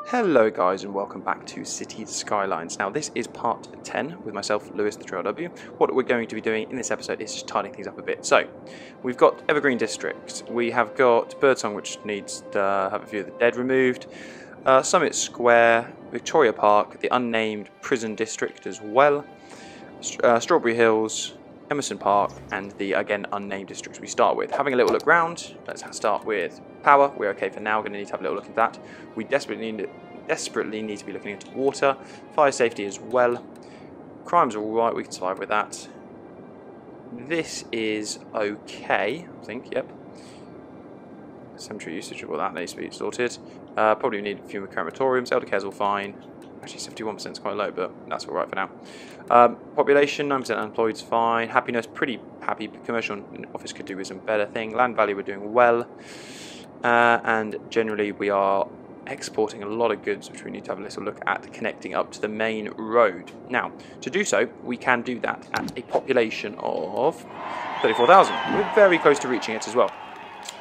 Hello guys and welcome back to Cities Skylines. Now this is part 10 with myself, Lewis the Trail W. What we're going to be doing in this episode is just tidying things up a bit. So, we've got Evergreen District, we have got Birdsong which needs to have a few of the dead removed, Summit Square, Victoria Park, the unnamed Prison District as well, Strawberry Hills, Emerson Park, and the again unnamed districts we start with. Having a little look round, let's start with power. We're okay for now, we're going to need to have a little look at that. We desperately need to be looking into water, fire safety as well. Crimes are alright, we can survive with that. This is okay, I think, yep. Cemetery usage, well that needs to be sorted. Probably need a few crematoriums, elder care's all fine. Actually 71% is quite low, but that's alright for now. Population, 9% unemployed is fine. Happiness, pretty happy. Commercial office could do with some better thing. Land value, we're doing well. And generally we are exporting a lot of goods, which we need to have a little look at connecting up to the main road. Now, to do so, we can do that at a population of 34,000. We're very close to reaching it as well.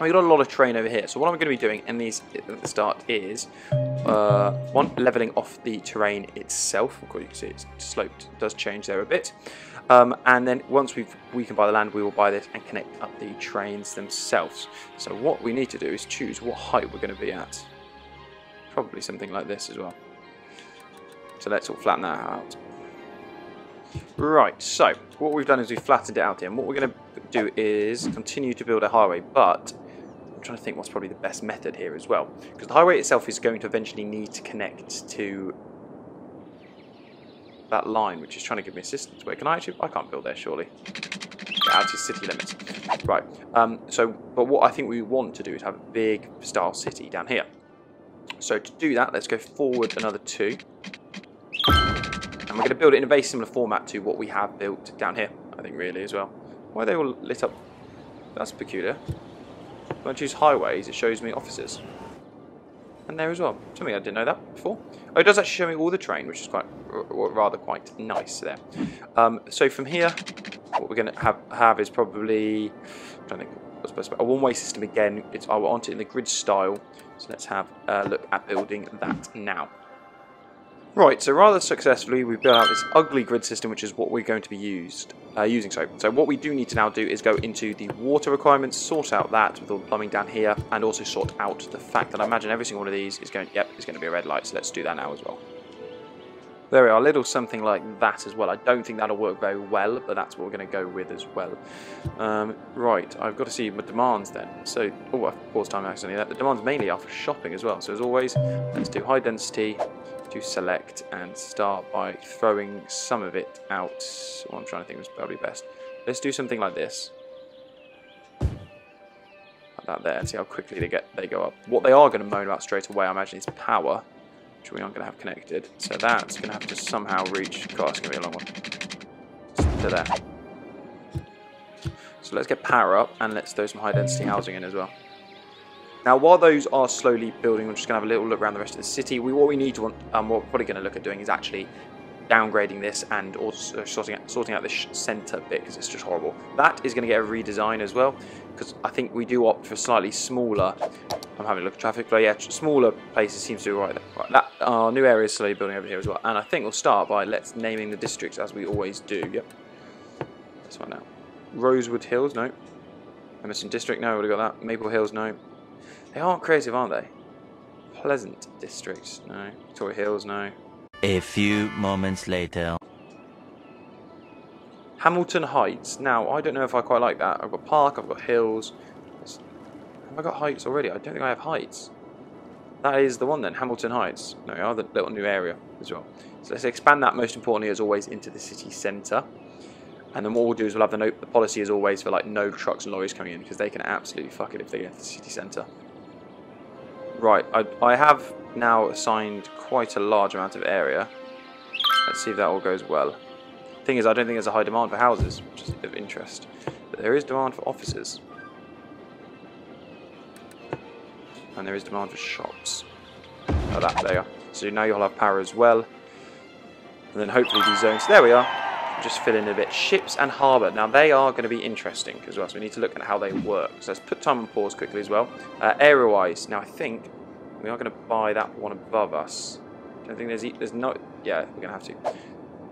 We've got a lot of terrain over here, so what I'm going to be doing in these at the start is one, leveling off the terrain itself. Of course, you can see it's sloped, it does change there a bit. And then once we can buy the land, we will buy this and connect up the trains themselves. So what we need to do is choose what height we're going to be at. Probably something like this as well. So let's all flatten that out. Right, so what we've done is we've flattened it out here, and what we're going to do is continue to build a highway, but I'm trying to think what's probably the best method here as well, because the highway itself is going to eventually need to connect to that line, which is trying to give me assistance. Wait, can I actually? I can't build there, surely. Yeah, out to city limits. Right. But what I think we want to do is have a big style city down here. So to do that, let's go forward another 2. And we're going to build it in a very similar format to what we have built down here, I think, really, as well. Why are they all lit up? That's peculiar. When I choose highways, it shows me offices. And there as well. Something I didn't know that before. Oh, it does actually show me all the terrain, which is quite nice there. So from here, what we're going to have is probably, I'm trying to think what's supposed to be a one-way system again. I want it in the grid style. So let's have a look at building that now. Right, so rather successfully we've built out this ugly grid system, which is what we're going to be using. So what we do need to now do is go into the water requirements, sort out that with all the plumbing down here, and also sort out the fact that I imagine every single one of these is going to be a red light, so let's do that now as well. There we are, a little something like that as well. I don't think that'll work very well, but that's what we're going to go with as well. Right, I've got to see my demands then. So, oh, I've paused time accidentally. The demands mainly are for shopping as well. So as always, let's do high density, do select, and start by throwing some of it out. What I'm trying to think was probably best. Let's do something like this. Like that there, and see how quickly they go up. What they are going to moan about straight away, I imagine, is power, which we aren't going to have connected. So that's going to have to somehow reach. God, it's going to be a long one. To there. So let's get power up, and let's throw some high density housing in as well. Now, while those are slowly building, we're just going to have a little look around the rest of the city. What we need to what we're probably going to look at doing is actually downgrading this and also sorting out this centre bit, because it's just horrible. That is going to get a redesign as well, because I think we do opt for slightly smaller. I'm having a look at traffic flow. Yeah, smaller places seems to be right. That our new area is slowly building over here as well, and I think we'll start by naming the districts as we always do. Yep. Let's find out. Rosewood Hills, no. Emerson District, no. Would have got that. Maple Hills, no. They aren't creative, aren't they? Pleasant District, no. Victoria Hills, no. A few moments later. Hamilton Heights. Now, I don't know if I quite like that. I've got Park, I've got Hills. Have I got Heights already? I don't think I have Heights. That is the one then, Hamilton Heights. No, we are the little new area as well. So let's expand that, most importantly, as always, into the city centre. And then what we'll do is we'll have the policy as always for like no trucks and lorries coming in, because they can absolutely fuck it if they get to the city centre. Right, I have now assigned quite a large amount of area. Let's see if that all goes well. Thing is, I don't think there's a high demand for houses, which is of interest. But there is demand for offices. And there is demand for shops. Like that, there you are. So now you'll have power as well. And then hopefully these zones, there we are. just fill in a bit. Ships and harbour. Now they are going to be interesting as well, so we need to look at how they work. So let's put time on pause quickly as well. Area-wise, now I think we are going to buy that one above us. I don't think there's no... Yeah, we're going to have to.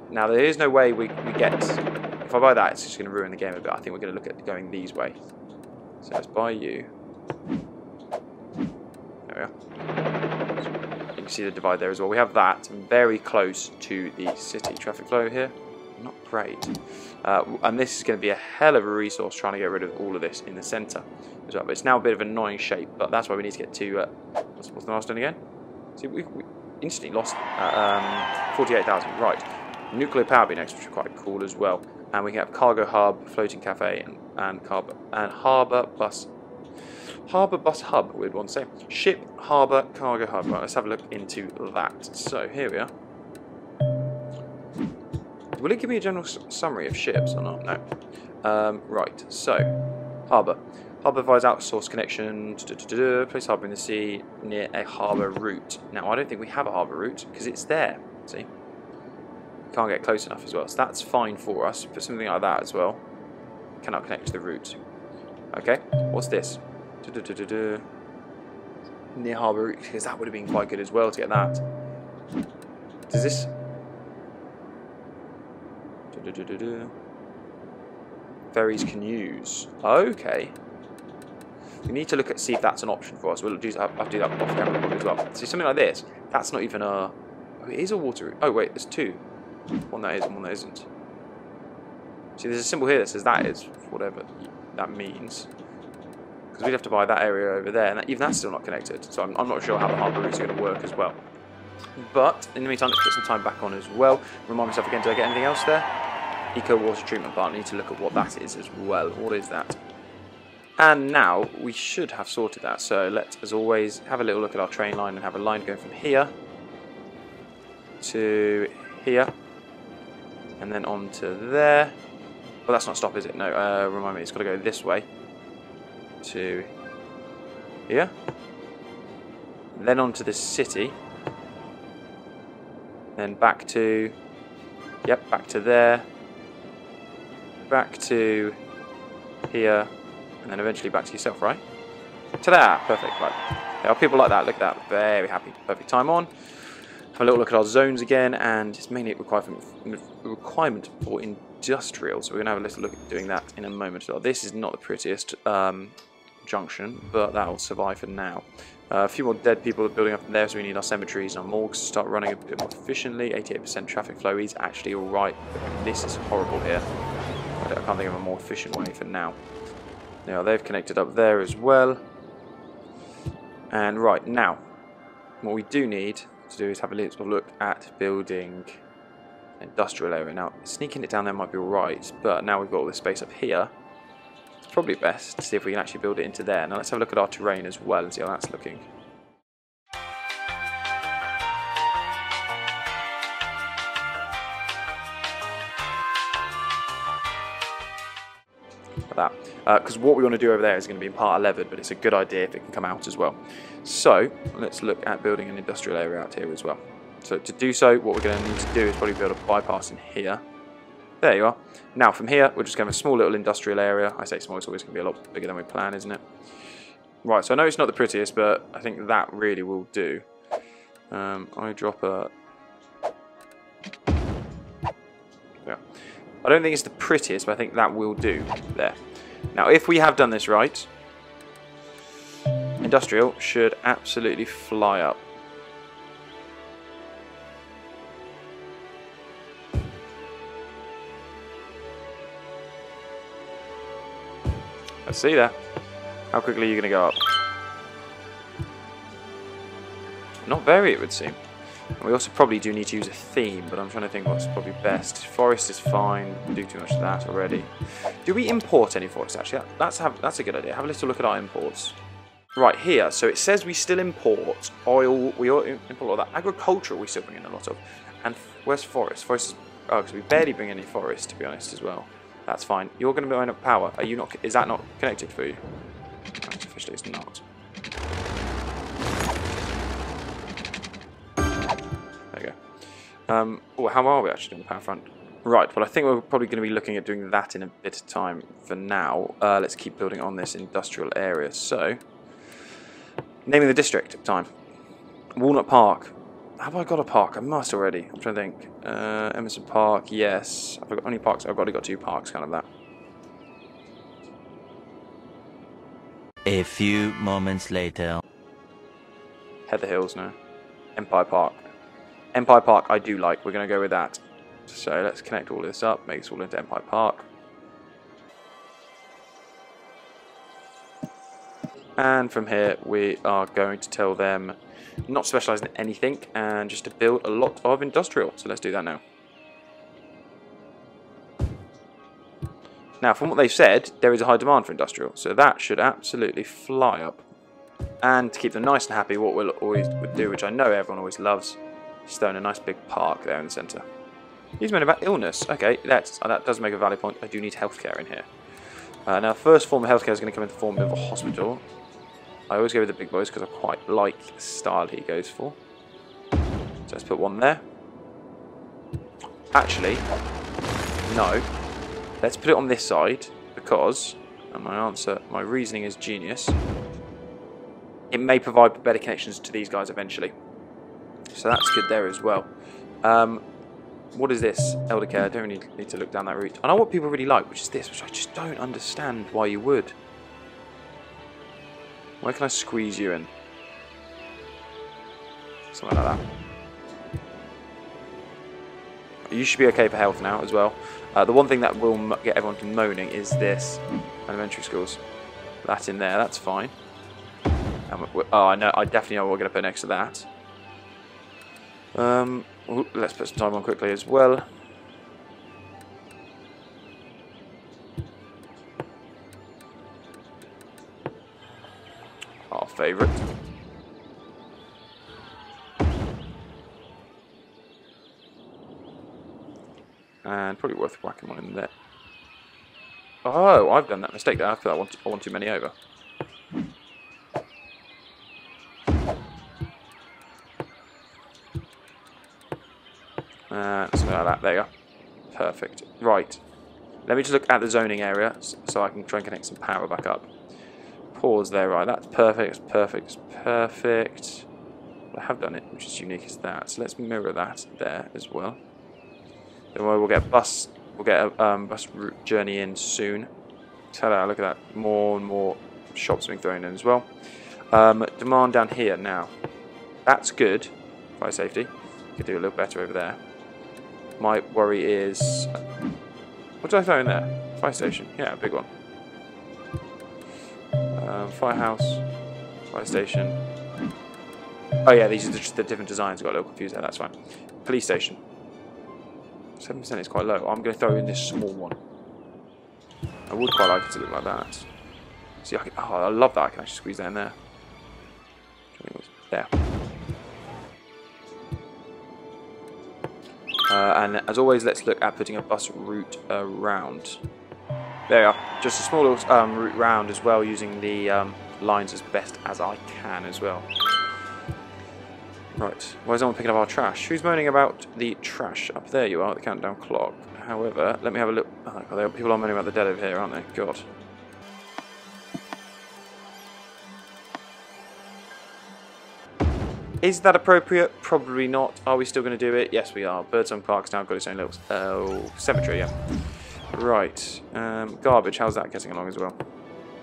Now there is no way we get... If I buy that, it's just going to ruin the game a bit. I think we're going to look at going these way. So let's buy you. There we are. You can see the divide there as well. We have that very close to the city. Traffic flow here, not great. And this is going to be a hell of a resource trying to get rid of all of this in the centre as well. But it's now a bit of an annoying shape, but that's why we need to get to... what's the milestone again? See, we instantly lost 48,000. Right. Nuclear power be next, which is quite cool as well. And we can have cargo hub, floating cafe, and harbour bus. Harbour bus hub, we'd want to say. Ship, harbour, cargo hub. Right, let's have a look into that. So here we are. Will it give me a general summary of ships or not? No. Right, so harbour. Harbour provides outsourced connections. Place harbour in the sea near a harbour route. Now I don't think we have a harbour route because it's there. See. Can't get close enough as well, so that's fine for us. Put something like that as well. Cannot connect to the route. Okay, what's this? Near harbour route, because that would have been quite good as well to get that. Does this? Ferries can use. Okay. We need to look at see if that's an option for us. We'll do that. I'll do that off camera as well. See something like this. That's not even a. Oh, it is a water route. Oh wait, there's two. One that is and one that isn't. See, there's a symbol here that says that is, whatever that means. Because we'd have to buy that area over there, and even that's still not connected. So I'm not sure how the harbour routes are going to work as well. But in the meantime, let's put some time back on as well. Remind myself again, did I get anything else there? Eco water treatment plant. I need to look at what that is as well. What is that? And now we should have sorted that. So let's, as always, have a little look at our train line and have a line going from here to here. And then on to there. Well, that's not stop, is it? No, remind me, it's got to go this way. To here. Then on to the city. Then back to... Yep, back to there. Back to here. And then eventually back to yourself, right? Ta-da! Perfect, right. There are people like that, look at that. Very happy. Perfect. Time on. Have a little look at our zones again, and it's mainly a requirement for industrial, so we're going to have a little look at doing that in a moment as well. This is not the prettiest junction, but that will survive for now. A few more dead people building up in there, so we need our cemeteries and our morgues to start running a bit more efficiently. 88% traffic flow is actually alright. This is horrible here. I can't think of a more efficient way for now. Now they've connected up there as well. And right, now, what we do need to do is have a little look at building an industrial area. Now, sneaking it down there might be alright, but now we've got all this space up here. It's probably best to see if we can actually build it into there. Now let's have a look at our terrain as well and see how that's looking. That because what we want to do over there is going to be in part 11, but it's a good idea if it can come out as well. So let's look at building an industrial area out here as well. So to do so, what we're going to need to do is probably build a bypass in here. There you are. Now from here, we're just going to have a small little industrial area. I say small, it's always going to be a lot bigger than we plan, isn't it? Right, so I know it's not the prettiest, but I think that really will do. I drop a... Yeah. I don't think it's the prettiest, but I think that will do there. Now, if we have done this right, industrial should absolutely fly up. Let's see that. How quickly are you going to go up? Not very, it would seem. We also probably do need to use a theme, but I'm trying to think what's probably best. Forest is fine. We do too much of that already. Do we import any forests, actually? That's a good idea. Have a little look at our imports. Right, here. So it says we still import oil. We import all that. Agricultural we still bring in a lot of. And where's forest? Forest is... Oh, because we barely bring any forest, to be honest, as well. That's fine. You're going to burn up power. Are you not? Is that not connected for you? Officially, it's not. There you go. Oh, how are we actually on the power front? Right, well I think we're probably going to be looking at doing that in a bit of time for now. Let's keep building on this industrial area. So, naming the district time. Walnut Park. Have I got a park? I must already. I'm trying to think. Emerson Park, yes. I've got only parks. I've already got 2 parks, kind of that. A few moments later. Heather Hills, no. Empire Park. Empire Park I do like. We're going to go with that. So let's connect all this up, make this all into Empire Park. And from here we are going to tell them not to specialise in anything and just to build a lot of industrial. So let's do that now. Now from what they've said, there is a high demand for industrial, so that should absolutely fly up. And to keep them nice and happy, what we'll always do, which I know everyone always loves, is throw in a nice big park there in the centre. He's moaning about illness. Okay, that does make a valid point. I do need healthcare in here. Now, first form of healthcare is going to come in the form of a hospital. I always go with the big boys because I quite like the style he goes for. So let's put one there. Actually, no. Let's put it on this side because, and my reasoning is genius, it may provide better connections to these guys eventually. So that's good there as well. What is this? Elder care. I don't really need to look down that route. I know what people really like, which is this, which I just don't understand why you would. Where can I squeeze you in? Something like that. You should be okay for health now as well. The one thing that will get everyone to moaning is this elementary schools. That in there, that's fine. Oh, I know. I definitely know what we're going to put next to that. Let's put some time on quickly as well. Our favourite. And probably worth whacking one in there. Oh, I've done that mistake there. I feel like I want too many over. Something like that. There you go. Perfect. Right. Let me just look at the zoning area so I can try and connect some power back up. Pause there. Right. That's perfect. It's perfect. It's perfect. I have done it, which is unique as that. So let's mirror that there as well. Then we'll get a bus. We'll get a bus route journey in soon. Ta-da! Look at that. More and more shops being thrown in as well. Demand down here now. That's good. Fire safety. Could do a little better over there. My worry is... what did I throw in there? Fire station. Yeah, a big one. Firehouse. Fire station. Oh yeah, these are just the different designs. I got a little confused there. That's fine. Police station. 7% is quite low. I'm going to throw in this small one. I would quite like it to look like that. See, I love that. I can actually squeeze that in there. There. And as always, let's look at putting a bus route around. There you are. Just a small route round as well, using the lines as best as I can as well. Right. Why is someone picking up our trash? Who's moaning about the trash? Up there you are, the countdown clock. However, let me have a look. Oh, people are moaning about the dead over here, aren't they? God. Is that appropriate? Probably not. Are we still going to do it? Yes, we are. Birdsong Park's now got its own little cemetery, yeah. Right. Garbage, how's that getting along as well?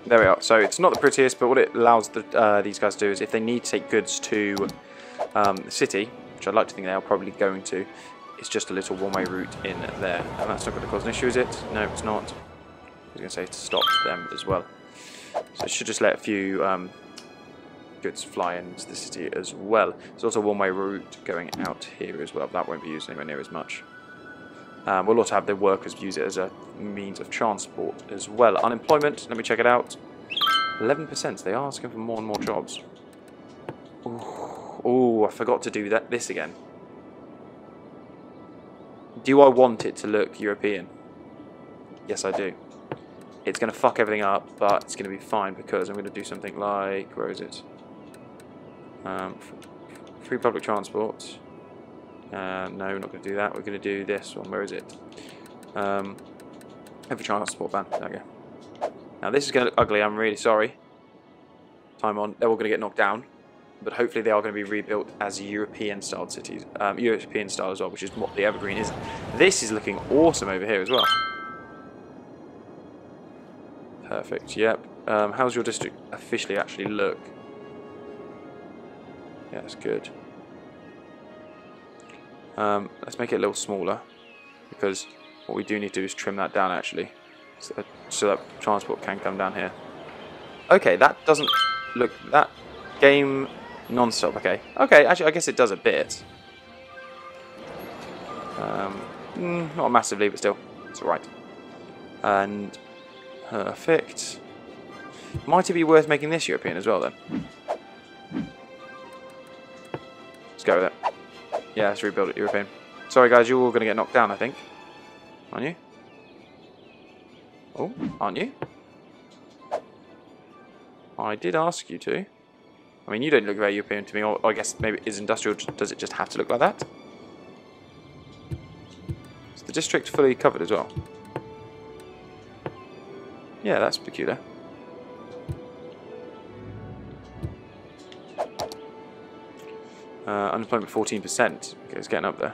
There we are. So it's not the prettiest, but what it allows these guys to do is if they need to take goods to the city, which I'd like to think they are probably going to, it's just a little one-way route in there. And that's not going to cause an issue, is it? No, it's not. I was going to say to stop them as well. So it should just let a few goods fly into the city as well. There's also a one-way route going out here as well. That won't be used anywhere near as much. We'll also have the workers use it as a means of transport as well. Unemployment, let me check it out. 11%. They are asking for more and more jobs. Oh, I forgot to do this again. Do I want it to look European? Yes, I do. It's going to fuck everything up, but it's going to be fine because I'm going to do something like... where is it? Free public transport. No, we're not going to do that. We're going to do this one. Where is it? Heavy transport van. There we go. Now this is going to look ugly. I'm really sorry. Time on. They're all going to get knocked down. But hopefully they are going to be rebuilt as European-styled cities. European style as well, which is what the Evergreen is. This is looking awesome over here as well. Perfect. Yep. How's your district officially actually look? Yeah, it's good. Let's make it a little smaller, because what we do need to do is trim that down actually, so that transport can come down here. Okay, that doesn't look that game non-stop. Okay, actually I guess it does a bit. Not massively, but still, it's alright. And perfect. Might it be worth making this European as well then? Let's go with it. Yeah, let's rebuild it European. Sorry guys, you're all going to get knocked down, I think. Aren't you? Oh, aren't you? I did ask you to. I mean, you don't look very European to me, or I guess maybe is industrial, does it just have to look like that? Is the district fully covered as well? Yeah, that's peculiar. Unemployment 14%. Okay, it's getting up there.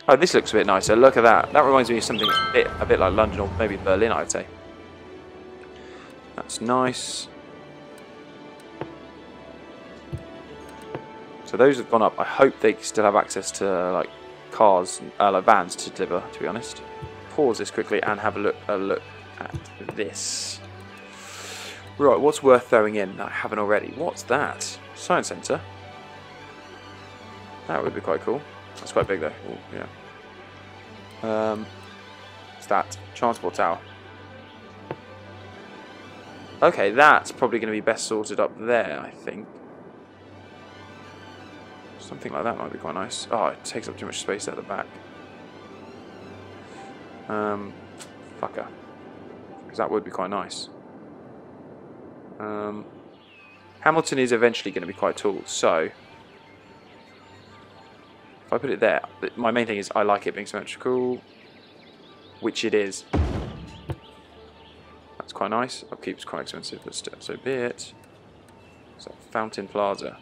Oh, this looks a bit nicer. Look at that. That reminds me of something a bit like London or maybe Berlin, I'd say. That's nice. So those have gone up. I hope they still have access to like cars, like vans to deliver. To be honest, pause this quickly and have a look at this. Right, what's worth throwing in that I haven't already? What's that? Science Centre. That would be quite cool. That's quite big though. Ooh, yeah. What's that? Transport Tower. Okay, that's probably going to be best sorted up there, I think. Something like that might be quite nice. Oh, it takes up too much space at the back. Fucker. Because that would be quite nice. Hamilton is eventually going to be quite tall, so if I put it there, my main thing is I like it being symmetrical, which it is. That's quite nice. Upkeep's quite expensive, but still, so be it. So Fountain Plaza,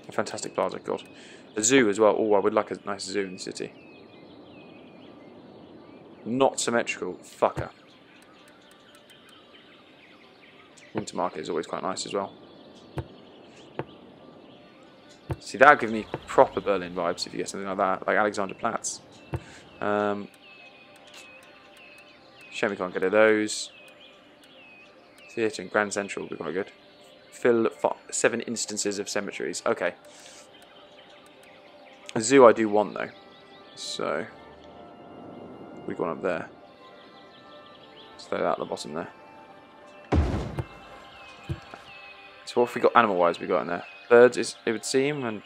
a fantastic plaza. God, a zoo as well. Oh, I would like a nice zoo in the city. Not symmetrical, fucker. Winter Market is always quite nice as well. See, that would give me proper Berlin vibes if you get something like that, like Alexanderplatz. Shame we can't get those. Theatre and Grand Central would be quite good. Fill 7 instances of cemeteries. Okay. A zoo I do want though. So we've gone up there. Let's throw that at the bottom there. So what have we got animal-wise we got in there? Birds, it would seem, and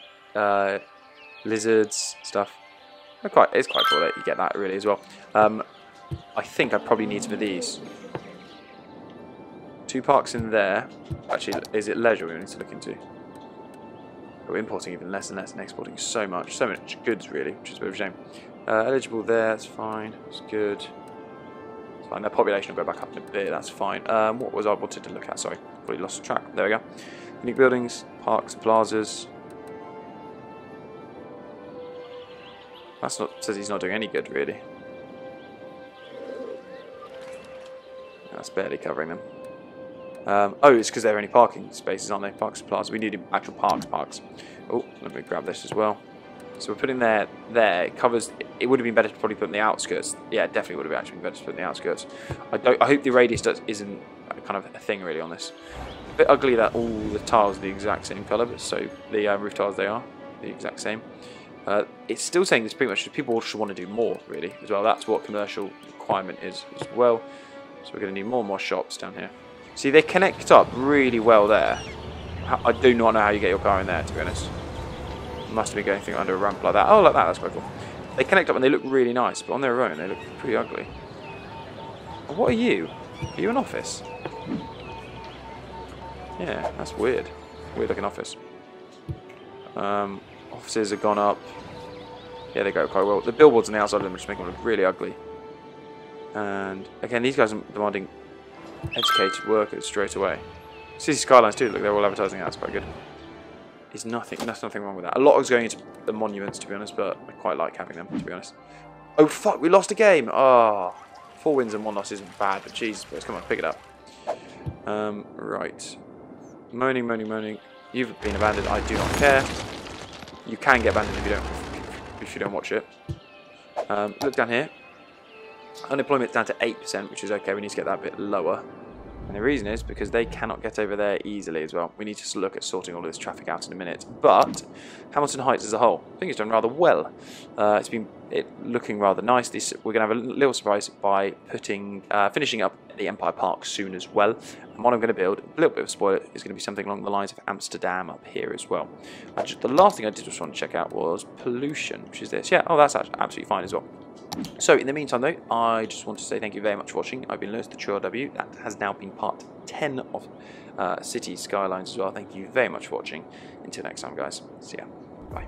lizards, stuff. It's quite cool that you get that really as well. I think I probably need some of these. 2 parks in there. Actually, is it leisure we need to look into? We're importing even less and less and exporting so much goods really, which is a bit of a shame. Eligible there, that's fine, that's good. It's fine, their population will go back up in a bit, that's fine. What was I wanted to look at? Sorry, probably lost track. There we go. Unique buildings, parks, plazas. That's not, says he's not doing any good really. That's barely covering them. Oh, it's because there are only parking spaces, aren't they? Parks and plazas. We need actual parks. Oh, let me grab this as well. So we're putting there. It covers. It would have been better to probably put in the outskirts. Yeah, it definitely would have actually been better to put in the outskirts. I hope the radius isn't kind of a thing really on this. A bit ugly that all the tiles are the exact same colour, but so the roof tiles they are the exact same. It's still saying this pretty much people should want to do more really as well. That's what commercial requirement is as well. So we're going to need more and more shops down here. See, they connect up really well there. I do not know how you get your car in there, to be honest. Must have been going through under a ramp like that. Oh, like that, that's quite cool. They connect up and they look really nice, but on their own they look pretty ugly. What are you? Are you an office? Yeah, that's weird. Weird looking office. Offices have gone up. Yeah, they go quite well. The billboards on the outside of them are just making them look really ugly. And again, these guys are demanding educated workers straight away. Cities Skylines too, look, they're all advertising that, that's quite good. There's nothing wrong with that. A lot is going into the monuments, to be honest, but I quite like having them, to be honest. Oh fuck, we lost a game! Ah, 4 wins and 1 loss isn't bad, but jeez, boys, come on, pick it up. Right. Moaning. You've been abandoned, I do not care. You can get abandoned if you don't watch it. Look down here. Unemployment's down to 8%, which is okay. We need to get that a bit lower. And the reason is because they cannot get over there easily as well. We need to look at sorting all of this traffic out in a minute. But Hamilton Heights as a whole, I think it's done rather well. It's been looking rather nice. We're going to have a little surprise by finishing up the Empire Park soon as well. And what I'm going to build, a little bit of a spoiler, is going to be something along the lines of Amsterdam up here as well. The last thing I did just want to check out was pollution, which is this. Yeah, oh, that's absolutely fine as well. So, in the meantime, though, I just want to say thank you very much for watching. I've been Lewis, the True RW. That has now been part 10 of Cities Skylines as well. Thank you very much for watching. Until next time, guys. See ya. Bye.